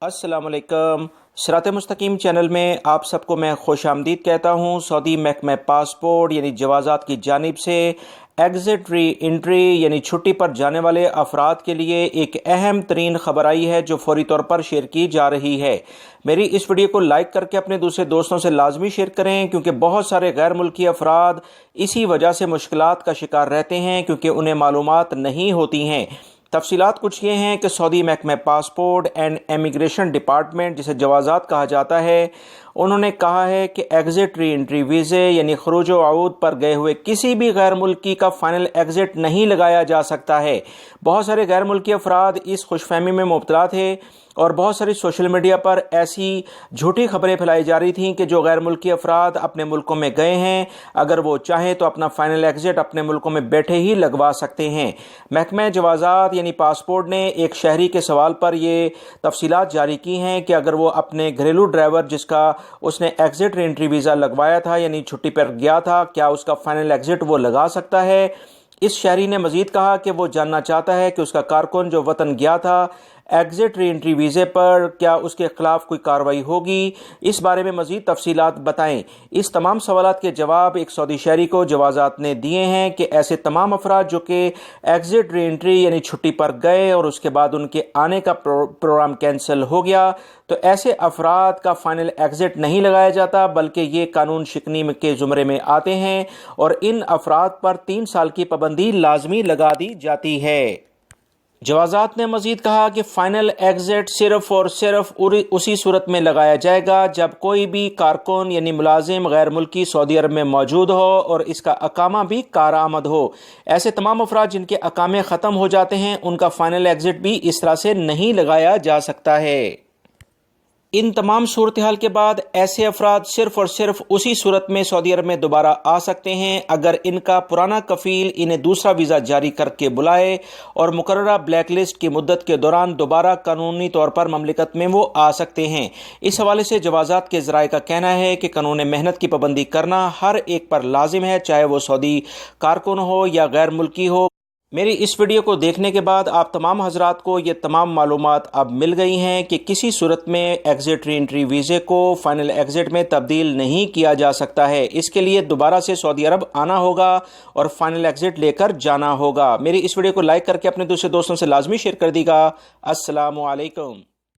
अस्सलाम वालेकुम। सिरात मुस्तकीम चैनल में आप सबको मैं खुश आमदीद कहता हूँ। सऊदी महकमा पासपोर्ट यानी जवाज़ात की जानिब से एग्ज़िट री एंट्री यानी छुट्टी पर जाने वाले अफराद के लिए एक अहम तरीन खबर आई है जो फौरी तौर पर शेयर की जा रही है। मेरी इस वीडियो को लाइक करके अपने दूसरे दोस्तों से लाजमी शेयर करें, क्योंकि बहुत सारे गैर मुल्की अफराद इसी वजह से मुश्किलात का शिकार रहते हैं क्योंकि उन्हें मालूमात नहीं होती हैं। तफसीलात कुछ ये हैं कि सऊदी महकमा पासपोर्ट एंड इमिग्रेशन डिपार्टमेंट, जिसे जवाज़ात कहा जाता है, उन्होंने कहा है कि एग्ज़िट री एंट्री वीज़े यानी खरूज व आऊद पर गए हुए किसी भी गैर मुल्की का फ़ाइनल एग्ज़िट नहीं लगाया जा सकता है। बहुत सारे गैर मुल्की अफराद इस खुशफहमी में मुब्तला थे और बहुत सारी सोशल मीडिया पर ऐसी झूठी खबरें फैलाई जा रही थीं कि जो गैर मुल्की अफराद अपने मुल्कों में गए हैं, अगर वो चाहें तो अपना फ़ाइनल एग्ज़िट अपने मुल्कों में बैठे ही लगवा सकते हैं। महकमा जवाज़ात यानी पासपोर्ट ने एक शहरी के सवाल पर ये तफसीलात जारी की हैं कि अगर वो अपने घरेलू ड्राइवर जिसका उसने एग्ज़िट री एंट्री वीज़ा लगवाया था यानी छुट्टी पर गया था, क्या उसका फ़ाइनल एग्ज़िट वो लगा सकता है। इस शहरी ने मज़ीद कहा कि वो जानना चाहता है कि उसका कारकुन जो वतन गया था एग्ज़िट री एंट्री वीज़े पर, क्या उसके ख़िलाफ़ कोई कार्रवाई होगी। इस बारे में मज़ीद तफसीलात बताएं। इस तमाम सवालात के जवाब एक सऊदी शहरी को जवाज़ात ने दिए हैं कि ऐसे तमाम अफराद जो कि एग्ज़िट री एंट्री यानी छुट्टी पर गए और उसके बाद उनके आने का प्रोग्राम कैंसिल हो गया, तो ऐसे अफराद का फ़ाइनल एग्ज़िट नहीं लगाया जाता, बल्कि ये कानून शिकनी के ज़ुमरे में आते हैं और इन अफराद पर 3 साल की पाबंदी लाजमी लगा दी जाती है। जवाज़ात ने मज़ीद कहा कि फ़ाइनल एग्ज़िट सिर्फ़ और सिर्फ उसी सूरत में लगाया जाएगा जब कोई भी कारकुन यानी मुलाजिम गैर मुल्की सऊदी अरब में मौजूद हो और इसका अकामा भी कारआमद हो। ऐसे तमाम अफराद जिनके अकामे ख़त्म हो जाते हैं, उनका फ़ाइनल एग्ज़िट भी इस तरह से नहीं लगाया जा सकता है। इन तमाम सूरत हाल के बाद ऐसे अफराद सिर्फ और सिर्फ उसी सूरत में सऊदी अरब में दोबारा आ सकते हैं अगर इनका पुराना कफील इन्हें दूसरा वीज़ा जारी करके बुलाए और मुकर्ररा ब्लैक लिस्ट की मुद्दत के दौरान दोबारा कानूनी तौर पर ममलिकत में वो आ सकते हैं। इस हवाले से जवाज़ात के ज़राए का कहना है कि कानून मेहनत की पाबंदी करना हर एक पर लाजिम है, चाहे वो सऊदी कारकुन हो या गैर मुल्की हो। मेरी इस वीडियो को देखने के बाद आप तमाम हजरात को ये तमाम मालूमात अब मिल गई हैं कि किसी सूरत में एग्ज़िट री एंट्री वीज़े को फ़ाइनल एग्ज़िट में तब्दील नहीं किया जा सकता है। इसके लिए दोबारा से सऊदी अरब आना होगा और फ़ाइनल एग्ज़िट लेकर जाना होगा। मेरी इस वीडियो को लाइक करके अपने दूसरे दोस्तों से लाजमी शेयर कर दीजिएगा। अस्सलामु अलैकुम।